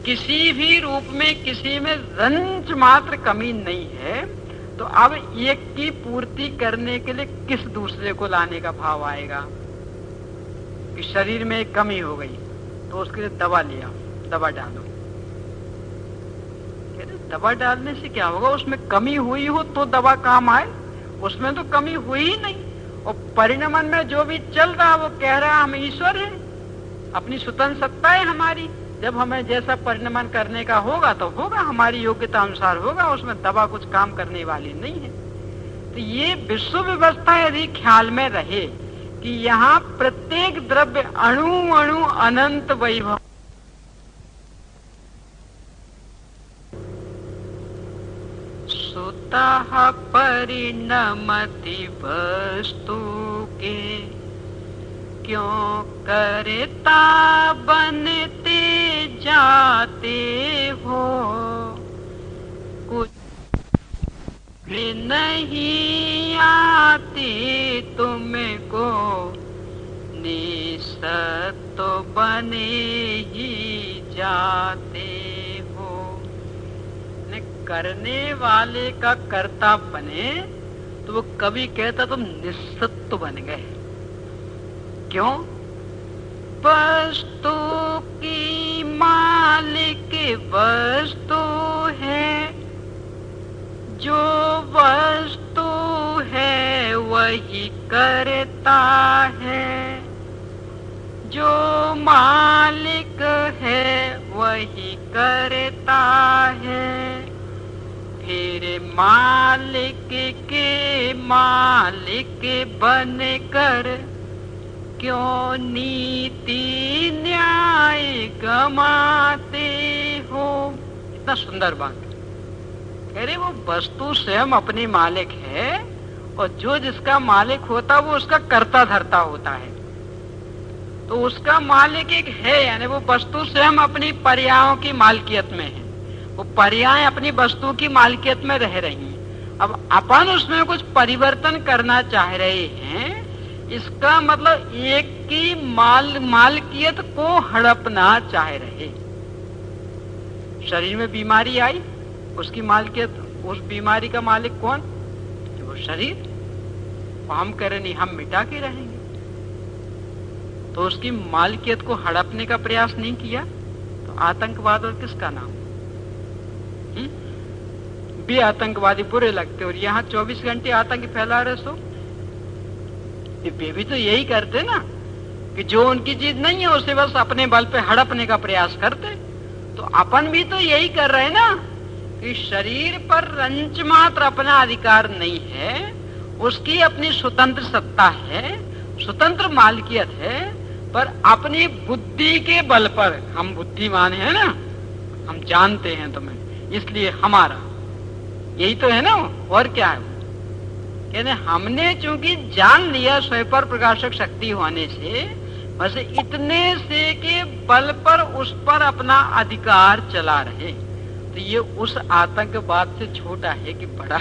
किसी भी रूप में किसी में रंच मात्र कमी नहीं है, तो अब एक की पूर्ति करने के लिए किस दूसरे को लाने का भाव आएगा? कि शरीर में एक कमी हो गई तो उसके लिए दवा लिया, दवा डालो। दवा डालने से क्या होगा? उसमें कमी हुई हो तो दवा काम आए, उसमें तो कमी हुई ही नहीं। और परिणमन में जो भी चल रहा वो कह रहा हम ईश्वर हैं, अपनी स्वतंत्र सत्ता है हमारी। जब हमें जैसा परिणमन करने का होगा तो होगा, हमारी योग्यता अनुसार होगा, उसमें दवा कुछ काम करने वाली नहीं है। तो ये विश्व व्यवस्था यदि ख्याल में रहे कि यहाँ प्रत्येक द्रव्य अणु अणु अनंत वैभव, सुतः परिणमति वस्तु के क्यों करता बनते जाते हो, कुछ भी नहीं आती तुमको, निसत्व बने ही जाते हो। करने वाले का कर्ता बने तो वो कभी कहता तुम निसत्व बन गए। क्यों? वस्तु की मालिक वस्तु है, जो वस्तु है वही करता है, जो मालिक है वही करता है। फिर मालिक के मालिक बनकर क्यों नीति न्याय गमाते हो। इतना सुंदर बात। अरे वो वस्तु स्वयं अपनी मालिक है, और जो जिसका मालिक होता वो उसका कर्ता धर्ता होता है। तो उसका मालिक एक है, यानी वो वस्तु स्वयं अपनी पर्यायों की मालकियत में है, वो पर्याय अपनी वस्तु की मालकियत में रह रही हैं। अब अपन उसमें कुछ परिवर्तन करना चाह रहे हैं, इसका मतलब एक की मालकियत को हड़पना चाह रहे। शरीर में बीमारी आई, उसकी मालकियत, उस बीमारी का मालिक कौन? वो शरीर। हम करें नहीं, हम मिटा के रहेंगे। तो उसकी मालकियत को हड़पने का प्रयास नहीं किया तो आतंकवाद और किसका नाम? भी आतंकवादी बुरे लगते, और यहाँ 24 घंटे आतंक फैला रहे। सो ये भी तो यही करते ना कि जो उनकी चीज नहीं है उसे बस अपने बल पे हड़पने का प्रयास करते। तो अपन भी तो यही कर रहे हैं ना कि शरीर पर रंच मात्र अपना अधिकार नहीं है, उसकी अपनी स्वतंत्र सत्ता है, स्वतंत्र मालकियत है, पर अपनी बुद्धि के बल पर, हम बुद्धिमान है ना, हम जानते हैं तुम्हें, इसलिए हमारा यही तो है ना। और क्या है? कहते हमने चूंकि जान लिया स्वयं पर प्रकाशक शक्ति होने से, बस इतने से के बल पर उस पर अपना अधिकार चला रहे। तो ये उस आतंकवाद से छोटा है कि बड़ा?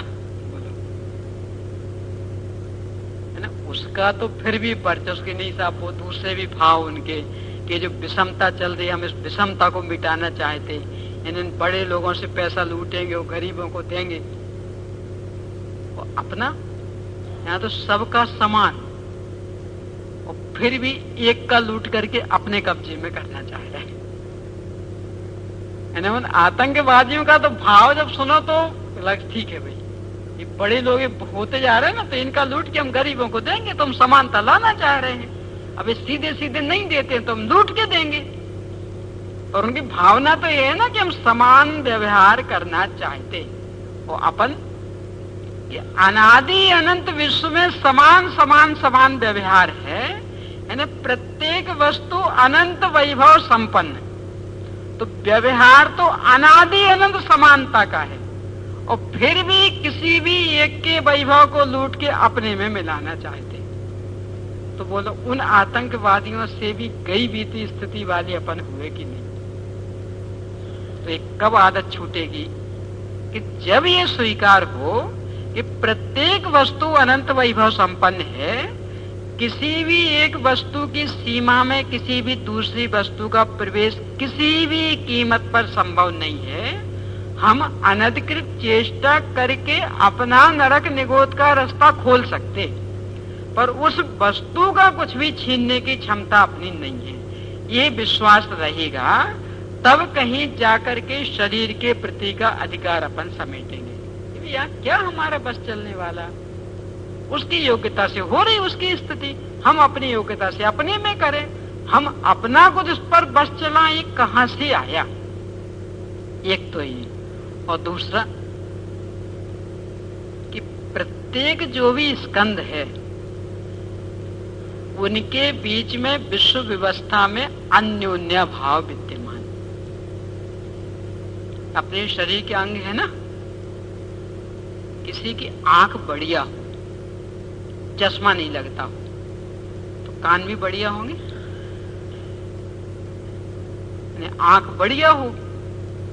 है ना, उसका तो फिर भी वर्चस्व के नहीं साहब, वो दूसरे भी भाव उनके कि जो विषमता चल रही है, हम इस विषमता को मिटाना चाहते। इन बड़े लोगों से पैसा लूटेंगे, वो गरीबों को देंगे, वो अपना। यहाँ तो सबका समान, और फिर भी एक का लूट करके अपने कब्जे में करना चाह रहे हैं। उन आतंकवादियों का तो भाव जब सुनो तो लग ठीक है भाई, ये बड़े लोग होते जा रहे हैं ना, तो इनका लूट के हम गरीबों को देंगे, तो हम समानता लाना चाह रहे हैं। अब सीधे सीधे नहीं देते तो हम लूट के देंगे। और उनकी भावना तो ये है ना कि हम समान व्यवहार करना चाहते। और अपन अनादि अनंत विश्व में समान समान समान व्यवहार है, यानी प्रत्येक वस्तु अनंत वैभव संपन्न। तो व्यवहार तो अनादि अनंत समानता का है, और फिर भी किसी भी एक के वैभव को लूट के अपने में मिलाना चाहते। तो बोलो उन आतंकवादियों से भी गई बीती स्थिति वाले अपन हुए कि नहीं? तो एक कब आदत छूटेगी कि जब ये स्वीकार हो कि प्रत्येक वस्तु अनंत वैभव संपन्न है, किसी भी एक वस्तु की सीमा में किसी भी दूसरी वस्तु का प्रवेश किसी भी कीमत पर संभव नहीं है। हम अनधिकृत चेष्टा करके अपना नरक निगोद का रास्ता खोल सकते, पर उस वस्तु का कुछ भी छीनने की क्षमता अपनी नहीं है। ये विश्वास रहेगा तब कहीं जाकर के शरीर के प्रति का अधिकार अपन समेटेंगे। यार क्या हमारा बस चलने वाला, उसकी योग्यता से हो रही उसकी स्थिति, हम अपनी योग्यता से अपने में करें। हम अपना कुछ उस पर बस चलाएं, ये कहां से आया? एक तो ये, और दूसरा कि प्रत्येक जो भी स्कंद है उनके बीच में विश्व व्यवस्था में अन्योन्य भाव विद्यमान। अपने शरीर के अंग है ना, किसी की आंख बढ़िया हो, चश्मा नहीं लगता हो, तो कान भी बढ़िया होंगे। आंख बढ़िया हो,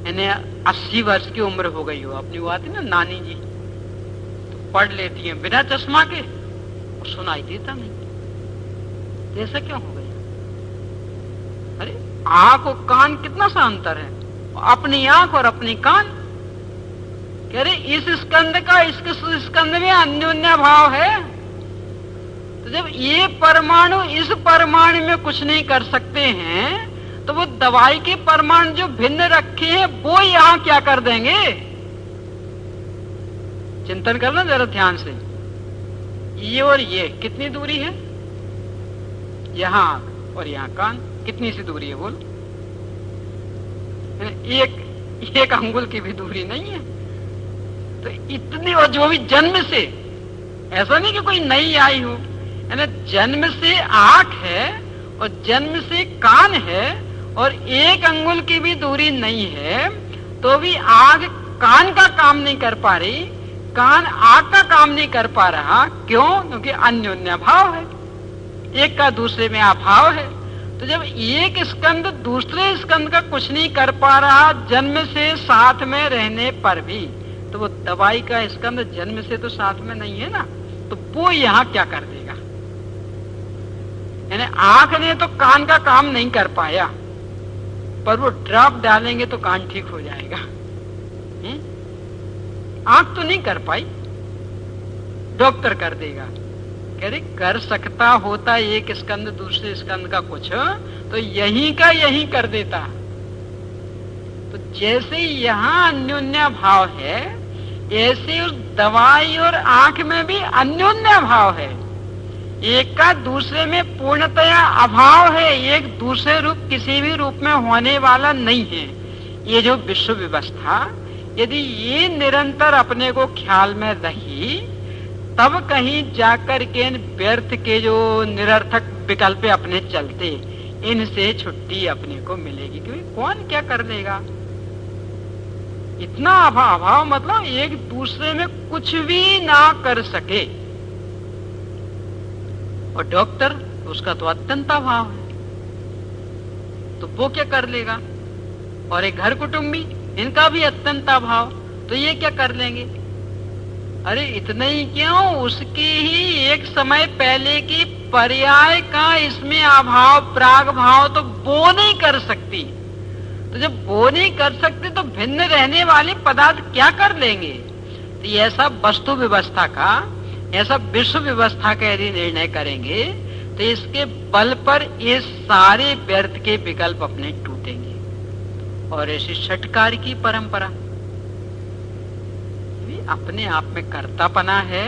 इन्हें 80 वर्ष की उम्र हो गई हो, अपनी वो आती ना नानी जी, तो पढ़ लेती हैं बिना चश्मा के, और सुनाई देता नहीं। ऐसा क्यों हो गया? अरे आंख और कान कितना सा अंतर है, अपनी आंख और अपनी कान। कह रहे इस स्कंद का इसके स्कंद में अन्योन्य भाव है। तो जब ये परमाणु इस परमाणु में कुछ नहीं कर सकते हैं, तो वो दवाई के परमाणु जो भिन्न रखे हैं वो यहां क्या कर देंगे? चिंतन करना जरा ध्यान से। ये और ये कितनी दूरी है? यहां आंख और यहां कान, कितनी सी दूरी है बोल? एक अंगुल की भी दूरी नहीं है। तो इतनी, और जो भी जन्म से, ऐसा नहीं कि कोई नई आई हो, जन्म से आंख है और जन्म से कान है और एक अंगुल की भी दूरी नहीं है, तो भी आंख कान का काम नहीं कर पा रही, कान आंख का काम नहीं कर पा रहा। क्यों? क्योंकि अन्योन्य भाव है, एक का दूसरे में अभाव है। तो जब एक स्कंद दूसरे स्कंद का कुछ नहीं कर पा रहा जन्म से साथ में रहने पर भी, तो वो दवाई का स्कंद जन्म से तो साथ में नहीं है ना, तो वो यहां क्या कर देगा? यानी आंख ने तो कान का काम नहीं कर पाया, पर वो ड्रॉप डालेंगे तो कान ठीक हो जाएगा। आंख तो नहीं कर पाई, डॉक्टर कर देगा। कह रहे कर सकता होता एक स्कंद दूसरे स्कंद का कुछ, तो यही का यही कर देता। तो जैसे यहां अन्योन्य भाव है, ऐसे उस दवाई और आंख में भी अन्योन्य भाव है। एक का दूसरे में पूर्णतया अभाव है, एक दूसरे रूप किसी भी रूप में होने वाला नहीं है। ये जो विश्व व्यवस्था, यदि ये निरंतर अपने को ख्याल में रही, तब कहीं जाकर के व्यर्थ के जो निरर्थक विकल्प अपने चलते, इनसे छुट्टी अपने को मिलेगी। क्योंकि कौन क्या कर लेगा? इतना अभाव, मतलब एक दूसरे में कुछ भी ना कर सके। और डॉक्टर, उसका तो अत्यंत अभाव है, तो वो क्या कर लेगा? और एक घर कुटुंबी, इनका भी अत्यंत अभाव, तो ये क्या कर लेंगे? अरे इतना ही क्यों, उसकी ही एक समय पहले की पर्याय का इसमें अभाव प्राग भाव, तो वो नहीं कर सकती। तो जब वो नहीं कर सकते तो भिन्न रहने वाले पदार्थ क्या कर लेंगे? तो ऐसा वस्तु व्यवस्था का, ऐसा विश्व व्यवस्था का यदि निर्णय करेंगे, तो इसके बल पर ये सारे व्यर्थ के विकल्प अपने टूटेंगे। और ऐसी षटकार की परंपरा अपने आप में कर्तापना है,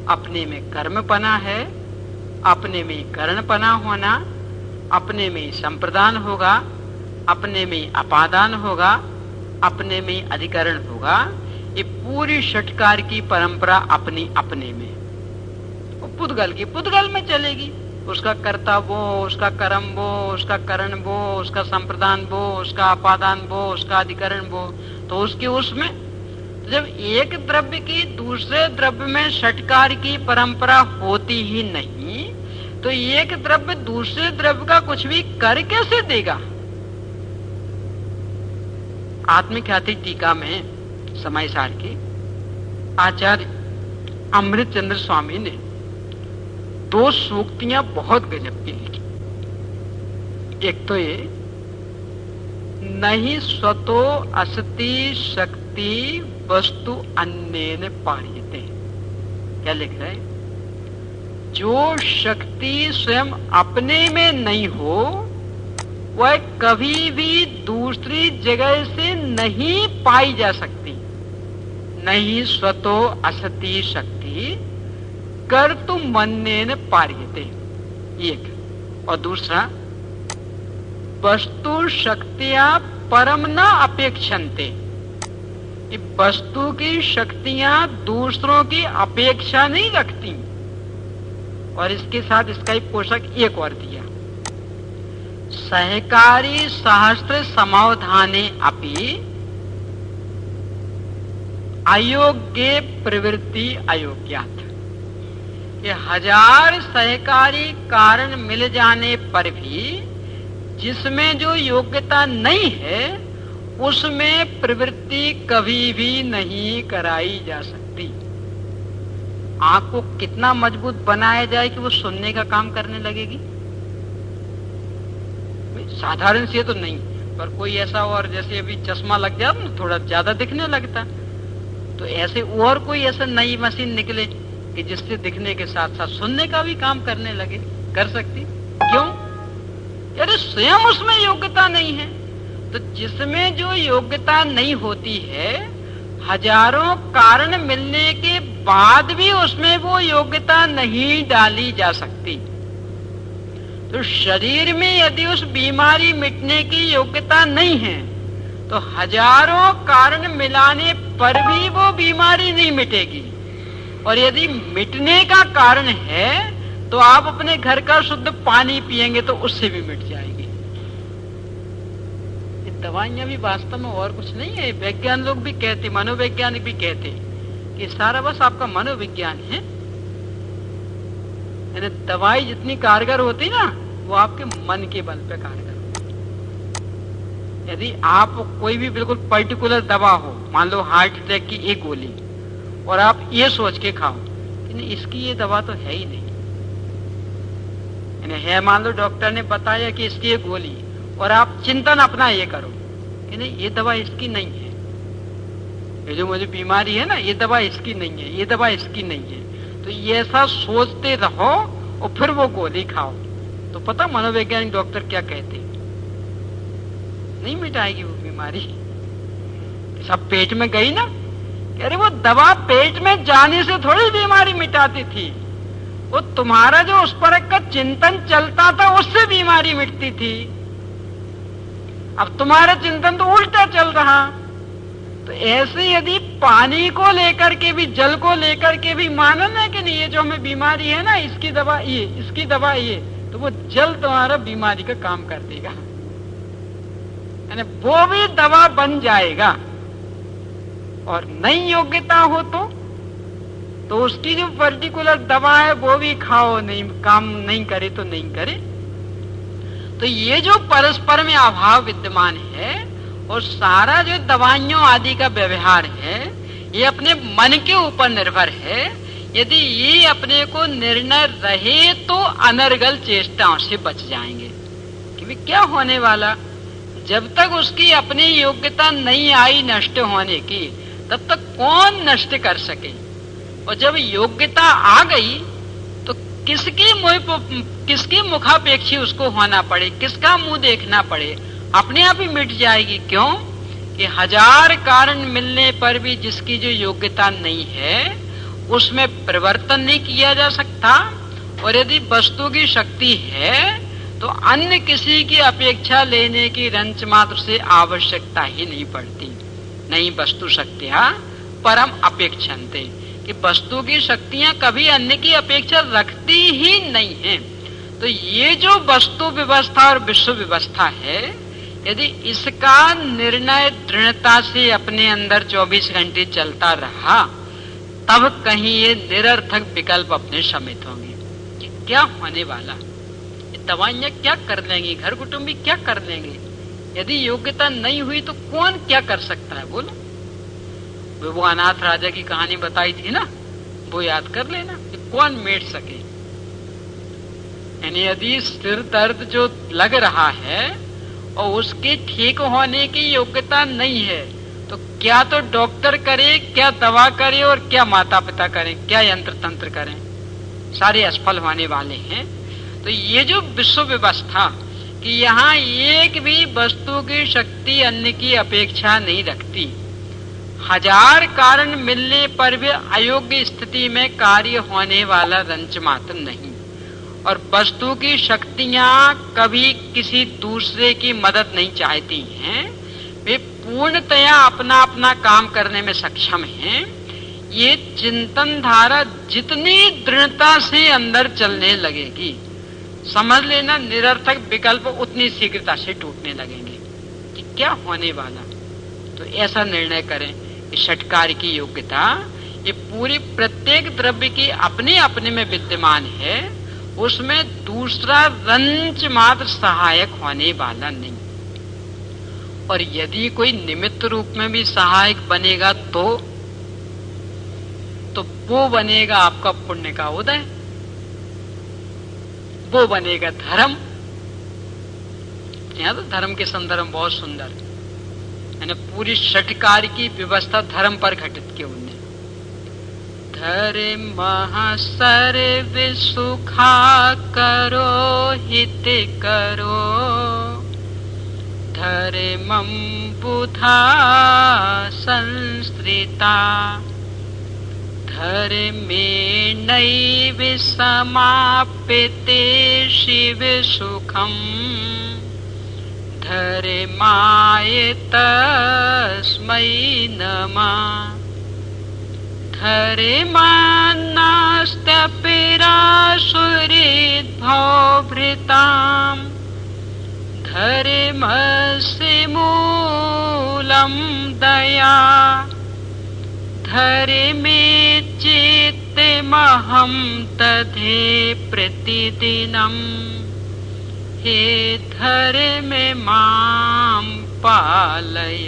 अपने में कर्मपना है, अपने में करणपना होना, अपने में संप्रदान होगा, अपने में अपादान होगा, अपने में अधिकरण होगा। ये पूरी षटकार की परंपरा अपनी अपने में, पुद्गल की पुद्गल में चलेगी। उसका कर्ता वो, उसका कर्म वो, उसका करण वो, उसका संप्रदान वो, उसका अपादान वो, उसका अधिकरण वो। तो उसकी उसमें जब एक द्रव्य की दूसरे द्रव्य में षटकार की परंपरा होती ही नहीं, तो एक द्रव्य दूसरे द्रव्य का कुछ भी कर कैसे देगा? आत्मख्याति टीका में समय सार के आचार्य अमृत चंद्र स्वामी ने दो सूक्तियां बहुत गजब की लिखी। एक तो ये, नहीं स्वतो असति शक्ति वस्तु अन्येन पार्यते। क्या लिख रहा है? जो शक्ति स्वयं अपने में नहीं हो वह कभी भी दूसरी जगह से नहीं पाई जा सकती। नहीं स्वतो असति शक्ति कर्तु मन्येन पार्यते, एक। और दूसरा, वस्तु शक्तियां परम न अपेक्षन्ते। वस्तु की शक्तियां दूसरों की अपेक्षा नहीं रखती। और इसके साथ इसका एक पोषक एक और दिया, सहकारी सहस्त्र समावधाने अपि अयोग्य प्रवृत्ति अयोग्यात्। कि 1000 सहकारी कारण मिल जाने पर भी जिसमें जो योग्यता नहीं है उसमें प्रवृत्ति कभी भी नहीं कराई जा सकती। आंख को कितना मजबूत बनाया जाए कि वो सुनने का काम करने लगेगी? साधारण से तो नहीं, पर कोई ऐसा, और जैसे अभी चश्मा लग जाए ना थोड़ा ज्यादा दिखने लगता, तो ऐसे और कोई ऐसा नई मशीन निकले कि जिससे दिखने के साथ साथ सुनने का भी काम करने लगे, कर सकती। क्यों? अरे स्वयं उसमें योग्यता नहीं है। तो जिसमें जो योग्यता नहीं होती है, हजारों कारण मिलने के बाद भी उसमें वो योग्यता नहीं डाली जा सकती। तो शरीर में यदि उस बीमारी मिटने की योग्यता नहीं है तो हजारों कारण मिलाने पर भी वो बीमारी नहीं मिटेगी। और यदि मिटने का कारण है तो आप अपने घर का शुद्ध पानी पिएंगे तो उससे भी मिट जाएगी। ये दवाइयां भी वास्तव में और कुछ नहीं है। वैज्ञान लोग भी कहते, मनोवैज्ञानिक भी कहते कि सारा बस आपका मनोविज्ञान है। यानी दवाई जितनी कारगर होती ना वो आपके मन के बल पे कारगर होती। यदि आप कोई भी बिल्कुल पर्टिकुलर दवा हो, मान लो हार्ट अटैक की एक गोली, और आप ये सोच के खाओ कि नहीं इसकी ये दवा तो है ही नहीं, है, मान लो डॉक्टर ने बताया कि इसकी ये गोली, और आप चिंतन अपना ये करो कि नहीं ये दवा इसकी नहीं है, ये जो मुझे बीमारी है ना ये दवा इसकी नहीं है, ये दवा इसकी नहीं है, तो ये ऐसा सोचते रहो और फिर वो गोली खाओ। तो पता मनोवैज्ञानिक डॉक्टर क्या कहते, नहीं मिटाएगी वो बीमारी। सब पेट में गई ना, अरे वो दवा पेट में जाने से थोड़ी बीमारी मिटाती थी, वो तुम्हारा जो उस पर का चिंतन चलता था उससे बीमारी मिटती थी। अब तुम्हारा चिंतन तो उल्टा चल रहा। तो ऐसे यदि पानी को लेकर के भी, जल को लेकर के भी मानना है कि नहीं ये जो हमें बीमारी है ना इसकी दवा ये, इसकी दवा ये, तो वो जल तुम्हारा बीमारी का काम कर देगा, यानी वो भी दवा बन जाएगा। और नई योग्यता हो तो उसकी जो पर्टिकुलर दवा है वो भी खाओ, नहीं काम नहीं करे तो नहीं करे। तो ये जो परस्पर में अभाव विद्यमान है और सारा जो दवाइयों आदि का व्यवहार है ये अपने मन के ऊपर निर्भर है। यदि ये अपने को निर्णय रहे तो अनर्गल चेष्टाओं से बच जाएंगे। कि क्या होने वाला, जब तक उसकी अपनी योग्यता नहीं आई नष्ट होने की तब तक कौन नष्ट कर सके। और जब योग्यता आ गई तो किसकी मुखापेक्षी उसको होना पड़े, किसका मुंह देखना पड़े, अपने आप ही मिट जाएगी। क्यों कि 1000 कारण मिलने पर भी जिसकी जो योग्यता नहीं है उसमें परिवर्तन नहीं किया जा सकता। और यदि वस्तु की शक्ति है तो अन्य किसी की अपेक्षा लेने की रंच मात्र से आवश्यकता ही नहीं पड़ती। नहीं वस्तु शक्तियां परम अपेक्षन्ते, कि वस्तु की शक्तियां कभी अन्य की अपेक्षा रखती ही नहीं है। तो ये जो वस्तु व्यवस्था और विश्व व्यवस्था है, यदि इसका निर्णय दृढ़ता से अपने अंदर 24 घंटे चलता रहा तब कहीं ये निरर्थक विकल्प अपने समित होंगे। कि क्या होने वाला, ये दवाइयां क्या कर लेंगी, घर कुटुंबी क्या कर लेंगे। यदि योग्यता नहीं हुई तो कौन क्या कर सकता है बोलो। वो अनाथ राजा की कहानी बताई थी ना, वो याद कर लेना कि कौन मेट सके। यानी यदि सिर दर्द जो लग रहा है और उसके ठीक होने की योग्यता नहीं है, तो क्या तो डॉक्टर करे, क्या दवा करे और क्या माता पिता करें, क्या यंत्र तंत्र करें, सारे असफल होने वाले हैं। तो ये जो विश्व व्यवस्था कि यहाँ एक भी वस्तु की शक्ति अन्य की अपेक्षा नहीं रखती, हजार कारण मिलने पर भी अयोग्य स्थिति में कार्य होने वाला रंच मात्र नहीं, और वस्तु की शक्तियां कभी किसी दूसरे की मदद नहीं चाहती हैं, वे पूर्णतया अपना अपना काम करने में सक्षम हैं। ये चिंतन धारा जितनी दृढ़ता से अंदर चलने लगेगी, समझ लेना निरर्थक विकल्प उतनी शीघ्रता से टूटने लगेंगे कि क्या होने वाला। तो ऐसा निर्णय करें कि षटकार की योग्यता ये पूरी प्रत्येक द्रव्य की अपने अपने में विद्यमान है, उसमें दूसरा रंच मात्र सहायक होने वाला नहीं। और यदि कोई निमित्त रूप में भी सहायक बनेगा तो वो बनेगा आपका पुण्य का उदय, वो बनेगा धर्म। यहाँ तो धर्म के संदर्भ में बहुत सुंदर है, पूरी षटकार की व्यवस्था धर्म पर घटित की उन्होंने। धर्म सर्व सुखा करो हित करो, धर्मं बुधा संस्कृता, धर्मे नैव समाप्यते शिव सुखम, धर्माय तस्मै नमः। धर्मान्नास्त्यपिरासुरीद्भवभृताम्, धर्मस्य मूलं दया, धर्मे चित्तमहं दधे प्रतिदिनम्, हे धर्म मां पालय।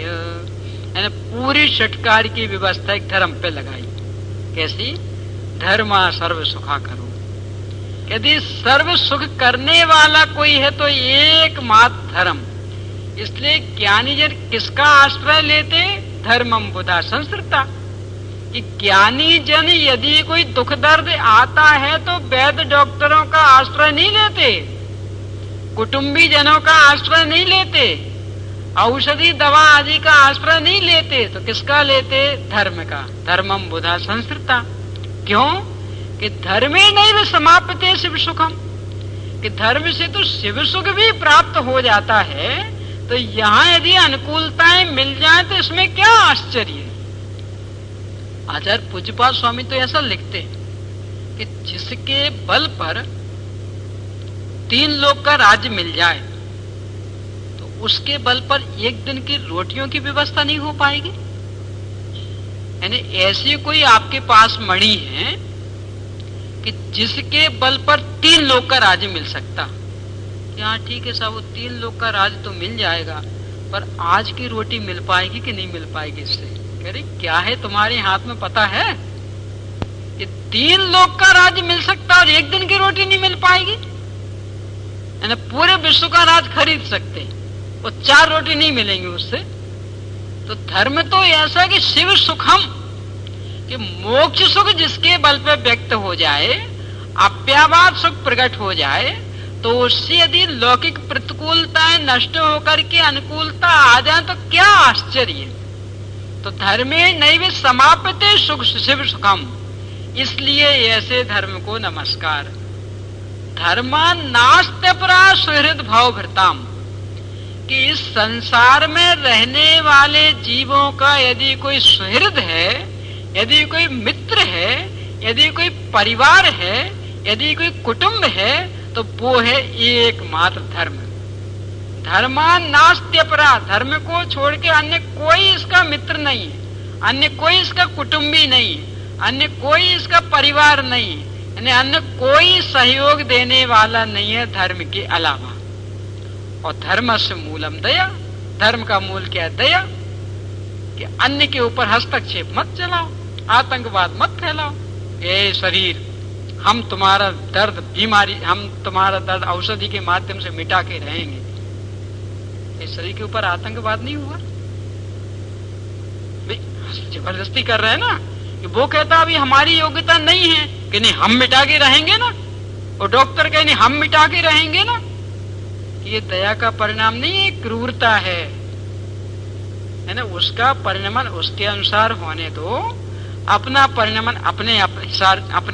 पूरी षटकार की व्यवस्था एक धर्म पे लगाई। कैसी? धर्मा सर्व सुखा करो। यदि सर्व सुख करने वाला कोई है तो एकमात्र धर्म। इसलिए ज्ञानी जन किसका आश्रय लेते? धर्मम बुधा संस्कृता। कि ज्ञानी जन यदि कोई दुख दर्द आता है तो वैद्य डॉक्टरों का आश्रय नहीं लेते, कुटुंबी जनों का आश्रय नहीं लेते, औषधि दवा आदि का आश्रय नहीं लेते, तो किसका लेते? धर्म का। धर्मम बुधा संस्कृता। क्यों? कि धर्मे नहीं समाप्यते शिव सुखम, कि धर्म से तो शिव सुख भी प्राप्त हो जाता है। तो यहाँ यदि अनुकूलताएं मिल जाए तो इसमें क्या आश्चर्य। आचार्य पूज्यपाद स्वामी तो ऐसा लिखते हैं कि जिसके बल पर 3 लोक का राज्य मिल जाए तो उसके बल पर एक दिन की रोटियों की व्यवस्था नहीं हो पाएगी। यानी ऐसी कोई आपके पास मणि है कि जिसके बल पर 3 लोक का राज्य मिल सकता। हाँ ठीक है साहब, वो 3 लोक का राज्य तो मिल जाएगा, पर आज की रोटी मिल पाएगी कि नहीं मिल पाएगी? इससे कह रही क्या है तुम्हारे हाथ में पता है कि 3 लोक का राज्य मिल सकता और एक दिन की रोटी नहीं मिल पाएगी? यानी पूरे विश्व का राज खरीद सकते, वो 4 रोटी नहीं मिलेंगी उससे। तो धर्म तो ऐसा कि शिव सुखम, कि मोक्ष सुख जिसके बल पे व्यक्त हो जाए, अप्यावाद सुख प्रकट हो जाए, तो उससे यदि लौकिक प्रतिकूलताएं नष्ट होकर के अनुकूलता आ जाए तो क्या आश्चर्य। तो धर्मे नैव समाप्यते सुख शिव सुखम, इसलिए ऐसे धर्म को नमस्कार। धर्मा नास्त्यपरा सुहृद भाव भृताम, कि इस संसार में रहने वाले जीवों का यदि कोई सुहृद है, यदि कोई मित्र है, यदि कोई परिवार है, यदि कोई कुटुंब है, तो वो है एकमात्र धर्म। धर्मान नास्त्यपरा, धर्म को छोड़ के अन्य कोई इसका मित्र नहीं है, अन्य कोई इसका कुटुंबी नहीं है, अन्य कोई इसका परिवार नहीं है, यानी अन्य कोई सहयोग देने वाला नहीं है धर्म के अलावा। और धर्म से मूलम दया, धर्म का मूल क्या है? दया। कि अन्य के ऊपर हस्तक्षेप मत चलाओ, आतंकवाद मत फैलाओ। ये शरीर हम तुम्हारा दर्द बीमारी, हम तुम्हारा दर्द औषधि के माध्यम से मिटा के रहेंगे। इस शरीर के ऊपर आतंकवाद नहीं हुआ? जबरदस्ती कर रहे हैं ना कि वो कहता अभी हमारी योग्यता नहीं है कि नहीं हम मिटा के रहेंगे ना, और डॉक्टर कहे नहीं हम मिटा के रहेंगे ना। ये दया का परिणाम नहीं है, क्रूरता है ना। उसका परिणमन उसके अनुसार होने दो, अपना परिणमन अपने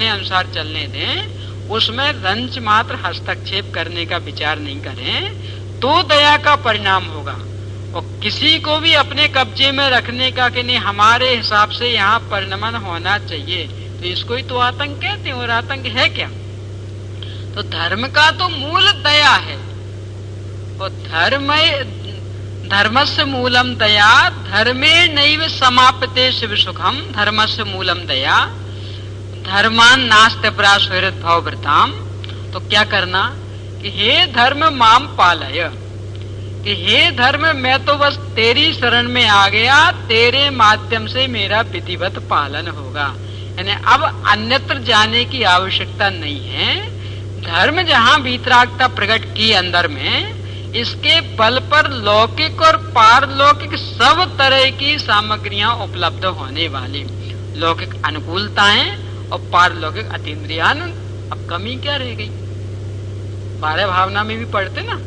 अनुसार चलने दें, उसमें रंच मात्र हस्तक्षेप करने का विचार नहीं करें, तो दया का परिणाम होगा। और किसी को भी अपने कब्जे में रखने का कि नहीं हमारे हिसाब से यहाँ परिणमन होना चाहिए, तो इसको ही तो आतंक कहते हैं। और आतंक है क्या? तो धर्म का तो मूल दया है, और धर्मस्य मूलम दया, धर्मे नैव समाप्यते शिव सुखम, धर्मस्य मूलम दया, धर्मान नास्ते परास्वरित भवभृताम। तो क्या करना कि हे धर्म माम पालय, कि हे धर्म मैं तो बस तेरी शरण में आ गया, तेरे माध्यम से मेरा विधिवत पालन होगा। यानी अब अन्यत्र जाने की आवश्यकता नहीं है। धर्म जहाँ वीतरागता प्रकट की अंदर में, इसके बल पर लौकिक और पारलौकिक सब तरह की सामग्रियां उपलब्ध होने वाली, लौकिक अनुकूलताएं और पारलौकिक अतीन्द्रियानंद। अब कमी क्या रह गई? 12 भावना में भी पढ़ते ना,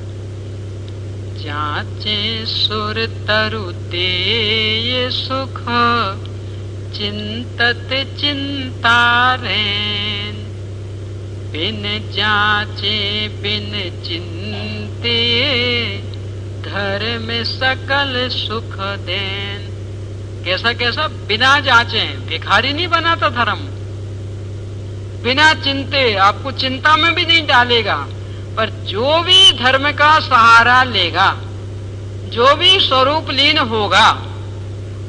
जाचे सुर तरु ते सुख, चिंतत चिंतारेन, बिन जाचे बिन चिंते, धर्म सकल सुख देन। कैसा कैसा? बिना जांचे, भिखारी नहीं बनाता धर्म, बिना चिंते, आपको चिंता में भी नहीं डालेगा। पर जो भी धर्म का सहारा लेगा, जो भी स्वरूप लीन होगा,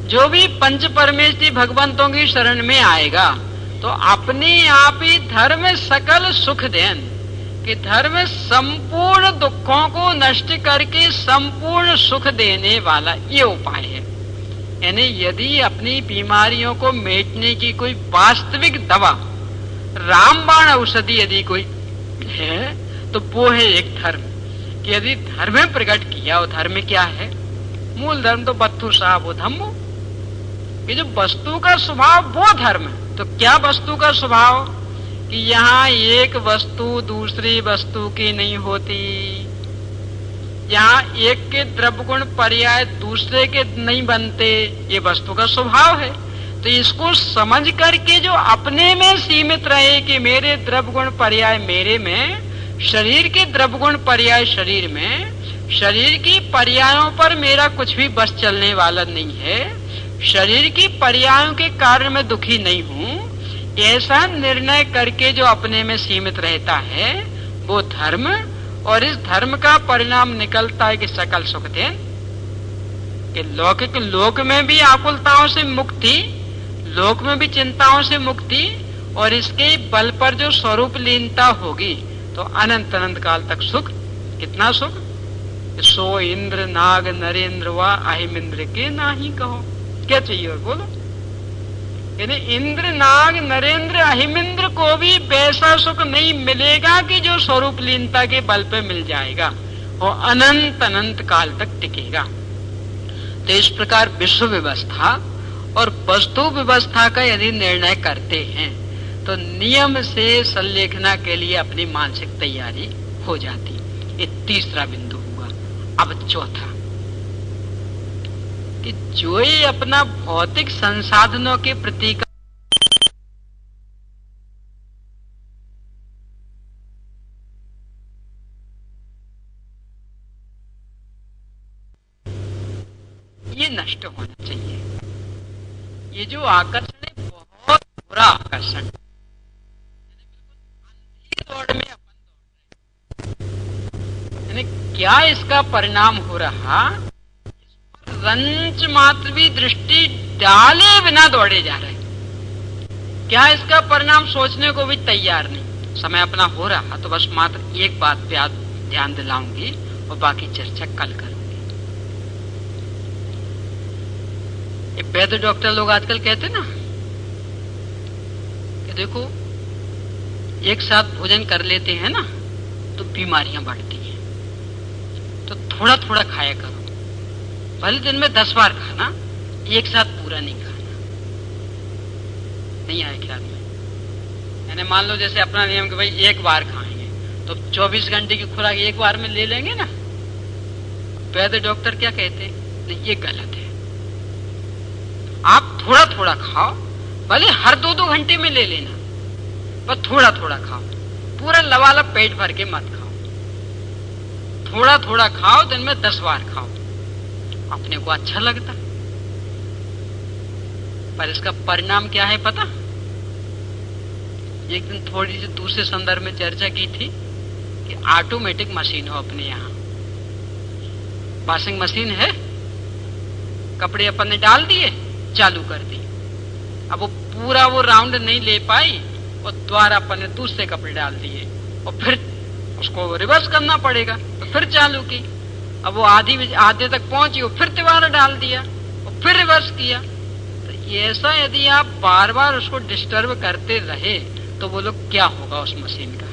जो भी पंच परमेश्वरी भगवंतों की शरण में आएगा, तो अपने आप ही धर्म सकल सुख देन, कि धर्म संपूर्ण दुखों को नष्ट करके संपूर्ण सुख देने वाला ये उपाय है। यानी यदि अपनी बीमारियों को मिटने की कोई वास्तविक दवा, रामबाण औषधि यदि कोई है, तो वो है एक धर्म। कि यदि धर्म प्रकट किया, और धर्म क्या है? मूल धर्म तो बत्थु साहब वो धम्मो, ये जो वस्तु का स्वभाव वो धर्म है। तो क्या वस्तु का स्वभाव? कि यहाँ एक वस्तु दूसरी वस्तु की नहीं होती, यहाँ एक के द्रव्य गुण पर्याय दूसरे के नहीं बनते, ये वस्तु का स्वभाव है। तो इसको समझ करके जो अपने में सीमित रहे कि मेरे द्रव्य गुण पर्याय मेरे में, शरीर के द्रव्य गुण पर्याय शरीर में, शरीर की पर्यायों पर मेरा कुछ भी बस चलने वाला नहीं है, शरीर की पर्यायों के कारण मैं दुखी नहीं हूँ, ऐसा निर्णय करके जो अपने में सीमित रहता है वो धर्म। और इस धर्म का परिणाम निकलता है कि सकल सुख देन, कि लौकिक लोक में भी आकुलताओं से मुक्ति, लोक में भी चिंताओं से मुक्ति, और इसके बल पर जो स्वरूप लीनता होगी तो अनंत अनंत काल तक सुख। कितना सुख? सो इंद्र नाग नरेंद्र व अहिमिंद्र के नाही कहो। क्या चाहिए और बोलो? यानी इंद्र नाग नरेंद्र अहिमिंद्र को भी वैसा सुख नहीं मिलेगा कि जो स्वरूप लीनता के बल पे मिल जाएगा, और अनंत अनंत काल तक टिकेगा। तो इस प्रकार विश्व व्यवस्था और वस्तु व्यवस्था का यदि निर्णय करते हैं तो नियम से संलेखना के लिए अपनी मानसिक तैयारी हो जाती। ये तीसरा बिंदु हुआ। अब चौथा, कि जो ये अपना भौतिक संसाधनों के प्रति ये नष्ट होना चाहिए। ये जो आकर्षण है बहुत बुरा आकर्षण, दौड़ में अपन दौड़ रहे। यानी क्या इसका परिणाम हो रहा? रंच मात्र भी दृष्टि डाले बिना दौड़े जा रहे। क्या इसका परिणाम सोचने को भी तैयार नहीं। समय अपना हो रहा तो बस मात्र एक बात पे ध्यान दिलाऊंगी और बाकी चर्चा कल करूंगी। ये वैद्य डॉक्टर लोग आजकल कहते ना कि देखो एक साथ भोजन कर लेते हैं ना तो बीमारियां बढ़ती हैं। तो थोड़ा थोड़ा खाया करो, भले दिन में 10 बार खाना, एक साथ पूरा नहीं खाना। नहीं आया ख्याल में? यानी मान लो जैसे अपना नियम कि भाई एक बार खाएंगे, तो 24 घंटे की खुराक एक बार में ले लेंगे ना। वैद्य डॉक्टर क्या कहते हैं? नहीं, ये गलत है। आप थोड़ा थोड़ा खाओ, भले हर 2-2 घंटे में ले लेना, पर थोड़ा थोड़ा खाओ, पूरा लबालब पेट भर के मत खाओ। थोड़ा थोड़ा खाओ, दिन में 10 बार खाओ, अपने को अच्छा लगता। पर इसका परिणाम क्या है पता? एक दिन थोड़ी सी दूसरे संदर्भ में चर्चा की थी कि ऑटोमेटिक मशीन हो अपने यहाँ। वॉशिंग मशीन है, कपड़े अपन ने डाल दिए, चालू कर दी। अब वो पूरा वो राउंड नहीं ले पाई और द्वारा अपन ने दूसरे कपड़े डाल दिए और फिर उसको रिवर्स करना पड़ेगा, तो फिर चालू की। अब वो आधे तक पहुंची, वो फिर दोबारा डाल दिया और फिर रिवर्स किया। तो ऐसा यदि आप बार बार उसको डिस्टर्ब करते रहे तो बोलो क्या होगा उस मशीन का?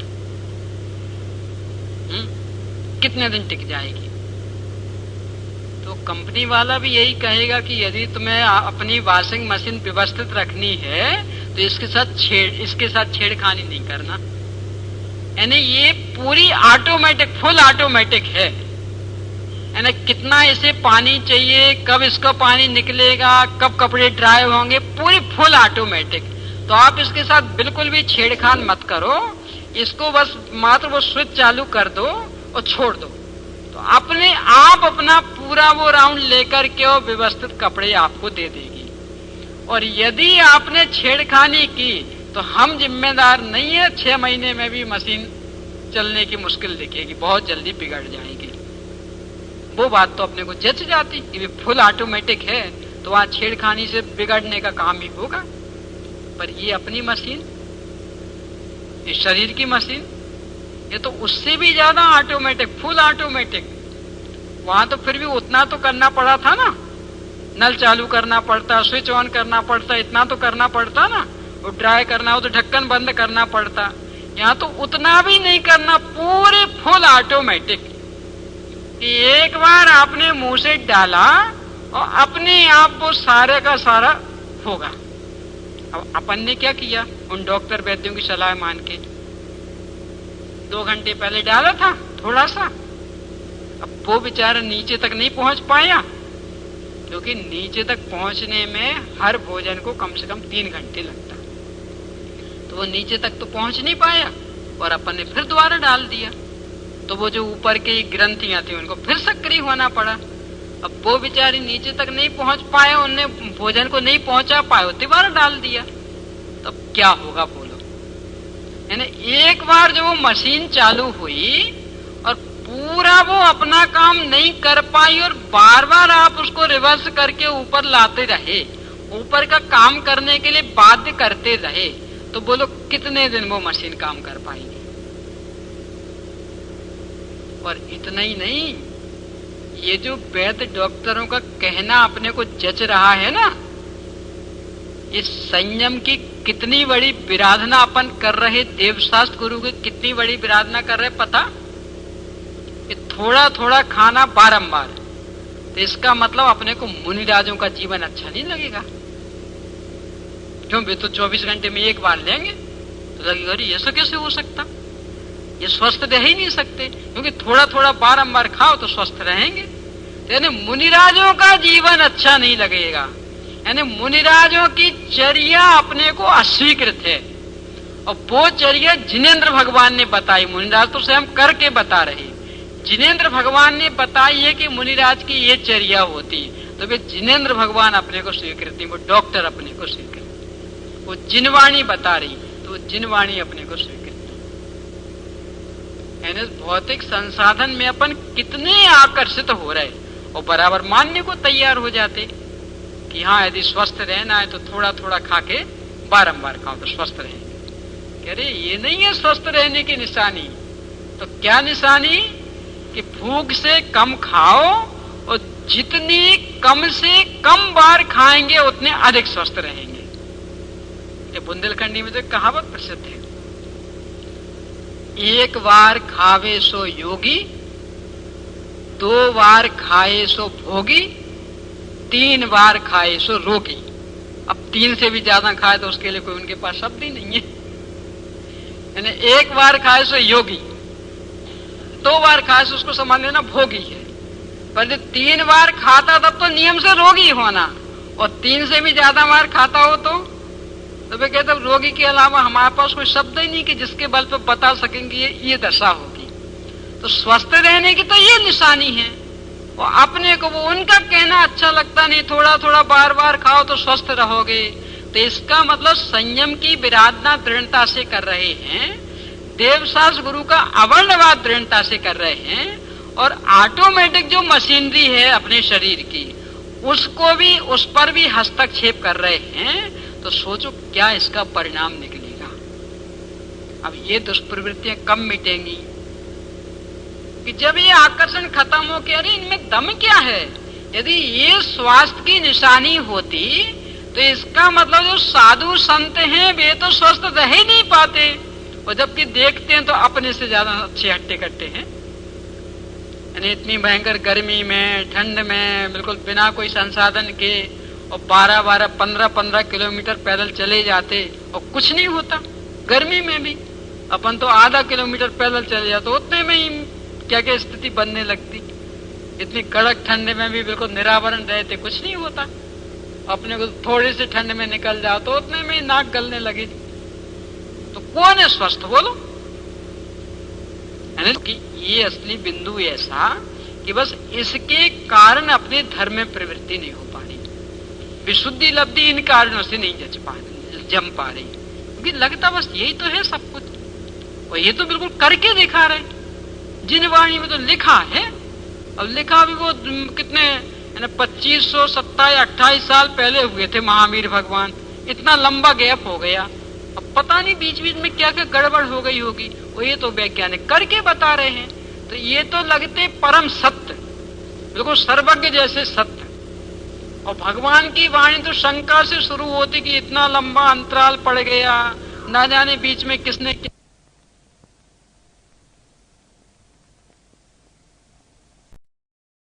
कितने दिन टिक जाएगी? तो कंपनी वाला भी यही कहेगा कि यदि तुम्हें अपनी वॉशिंग मशीन व्यवस्थित रखनी है तो इसके साथ छेड़खानी नहीं करना। यानी ये पूरी ऑटोमेटिक, फुल ऑटोमेटिक है। यानी कितना इसे पानी चाहिए, कब इसका पानी निकलेगा, कब कपड़े ड्राई होंगे, पूरी फुल ऑटोमेटिक। तो आप इसके साथ बिल्कुल भी छेड़खान मत करो, इसको बस मात्र वो स्विच चालू कर दो और छोड़ दो, तो अपने आप अपना पूरा वो राउंड लेकर के वो व्यवस्थित कपड़े आपको दे देगी। और यदि आपने छेड़खानी की तो हम जिम्मेदार नहीं है, 6 महीने में भी मशीन चलने की मुश्किल दिखेगी, बहुत जल्दी बिगड़ जाएगी। वो बात तो अपने को जच जाती कि फुल ऑटोमेटिक है तो वहां छेड़खानी से बिगड़ने का काम ही होगा। पर ये अपनी मशीन, ये शरीर की मशीन, ये तो उससे भी ज्यादा ऑटोमेटिक, फुल ऑटोमेटिक। वहां तो फिर भी उतना तो करना पड़ा था ना, नल चालू करना पड़ता, स्विच ऑन करना पड़ता, इतना तो करना पड़ता ना। वो ड्राई करना हो तो ढक्कन बंद करना पड़ता। यहाँ तो उतना भी नहीं करना, पूरे फुल ऑटोमेटिक। एक बार आपने मुंह से डाला और अपने आप वो सारे का सारा होगा। अब अपन ने क्या किया, उन डॉक्टर वैद्यों की सलाह मान के 2 घंटे पहले डाला था थोड़ा सा। अब वो बेचारा नीचे तक नहीं पहुंच पाया, क्योंकि नीचे तक पहुंचने में हर भोजन को कम से कम 3 घंटे लगता, तो वो नीचे तक तो पहुंच नहीं पाया और अपन ने फिर दोबारा डाल दिया। तो वो जो ऊपर की ग्रंथियां थी उनको फिर सक्रिय होना पड़ा। अब वो बेचारी नीचे तक नहीं पहुंच पाए, उनने भोजन को नहीं पहुंचा पाए, दोबारा डाल दिया। तो क्या होगा बोलो? यानी एक बार जो वो मशीन चालू हुई और पूरा वो अपना काम नहीं कर पाई और बार बार आप उसको रिवर्स करके ऊपर लाते रहे, ऊपर का काम करने के लिए बाध्य करते रहे, तो बोलो कितने दिन वो मशीन काम कर पाएगी? और इतना ही नहीं, ये जो वैद्य डॉक्टरों का कहना अपने को जच रहा है ना, इस संयम की कितनी बड़ी विराधना अपन कर रहे, देवशास्त्र गुरु की कितनी बड़ी विराधना कर रहे पता? कि थोड़ा थोड़ा खाना बारंबार, तो इसका मतलब अपने को मुनिराजों का जीवन अच्छा नहीं लगेगा। क्यों? वे तो 24 घंटे में एक बार लेंगे, तो लगेगा अरे ऐसा कैसे हो सकता, ये स्वस्थ रह ही नहीं सकते, क्योंकि थोड़ा थोड़ा बारंबार खाओ तो स्वस्थ रहेंगे। यानी मुनिराजों का जीवन अच्छा नहीं लगेगा। यानी मुनिराजों की चर्या अपने को अस्वीकृत है, और वो चर्या जिनेंद्र भगवान ने बताई। मुनिराज तो स्वयं करके बता रहे, जिनेंद्र भगवान ने बताई है कि मुनिराज की ये चर्या होती, तो वे जिनेंद्र भगवान अपने को स्वीकृत नहीं, वो डॉक्टर अपने को स्वीकृत। वो जिनवाणी बता रही तो वो जिनवाणी अपने को स्वीकृत। भौतिक संसाधन में अपन कितने आकर्षित हो रहे और बराबर मानने को तैयार हो जाते कि हाँ यदि स्वस्थ रहना है तो थोड़ा थोड़ा खा के बारंबार खाओ तो स्वस्थ रहेंगे। कह रहे ये नहीं है स्वस्थ रहने की निशानी। तो क्या निशानी? कि भूख से कम खाओ और जितनी कम से कम बार खाएंगे उतने अधिक स्वस्थ रहेंगे। ये बुंदेलखंडी में तो कहावत प्रसिद्ध है, एक बार खावे सो योगी, 2 बार खाए सो भोगी, 3 बार खाए सो रोगी। अब 3 से भी ज्यादा खाए तो उसके लिए कोई उनके पास शब्द ही नहीं है। यानी 1 बार खाए सो योगी, 2 बार खाए सो उसको समझ लेना भोगी है। पर जब 3 बार खाता तब तो नियम से रोगी होना, और 3 से भी ज्यादा बार खाता हो तो वे कहते रोगी के अलावा हमारे पास कोई शब्द ही नहीं कि जिसके बल पर बता सकेंगे ये दशा होगी। तो स्वस्थ रहने की तो ये निशानी है, और अपने को वो उनका कहना अच्छा लगता नहीं, थोड़ा थोड़ा बार बार खाओ तो स्वस्थ रहोगे। तो इसका मतलब संयम की विराधना दृढ़ता से कर रहे हैं, देवशास्त्र गुरु का अवर्णवाद दृढ़ता से कर रहे हैं, और ऑटोमेटिक जो मशीनरी है अपने शरीर की उसको भी, उस पर भी हस्तक्षेप कर रहे हैं। तो सोचो क्या इसका परिणाम निकलेगा। अब ये दुष्प्रवृत्तियां कब मिटेंगी कि जब ये आकर्षण खत्म हो के अरे इनमें दम क्या है। यदि ये स्वास्थ्य की निशानी होती तो इसका मतलब जो साधु संत हैं वे तो स्वस्थ रह ही नहीं पाते, और जबकि देखते हैं तो अपने से ज्यादा अच्छे हट्टे कट्टे हैं। यानी इतनी भयंकर गर्मी में, ठंड में, बिल्कुल बिना कोई संसाधन के, और 12-12, 15-15 किलोमीटर पैदल चले जाते और कुछ नहीं होता। गर्मी में भी अपन तो आधा किलोमीटर पैदल चले जाते, उतने में ही क्या क्या स्थिति बनने लगती। इतनी कड़क ठंड में भी बिल्कुल निरावरण रहते, कुछ नहीं होता। अपने को थोड़ी सी ठंड में निकल जाओ तो उतने में ही नाक गलने लगे। तो कौन है स्वस्थ बोलो। कि ये असली बिंदु ऐसा कि बस इसके कारण अपने धर्म में प्रवृत्ति नहीं हो पा रही, विशुद्धि लब्धि इन कारणों से नहीं जम पा रही, क्योंकि लगता बस यही तो है सब कुछ, और ये तो बिल्कुल करके दिखा रहे। जिन वाणी में तो लिखा है, अब लिखा भी वो कितने 2527 या 28 साल पहले हुए थे महावीर भगवान। इतना लंबा गैप हो गया, अब पता नहीं बीच बीच में क्या क्या गड़बड़ हो गई होगी। वो ये तो वैज्ञानिक करके बता रहे हैं, तो ये तो लगते परम सत्य, बिल्कुल सर्वज्ञ जैसे सत्य। और भगवान की वाणी तो शंका से शुरू होती कि इतना लंबा अंतराल पड़ गया, ना जाने बीच में किसने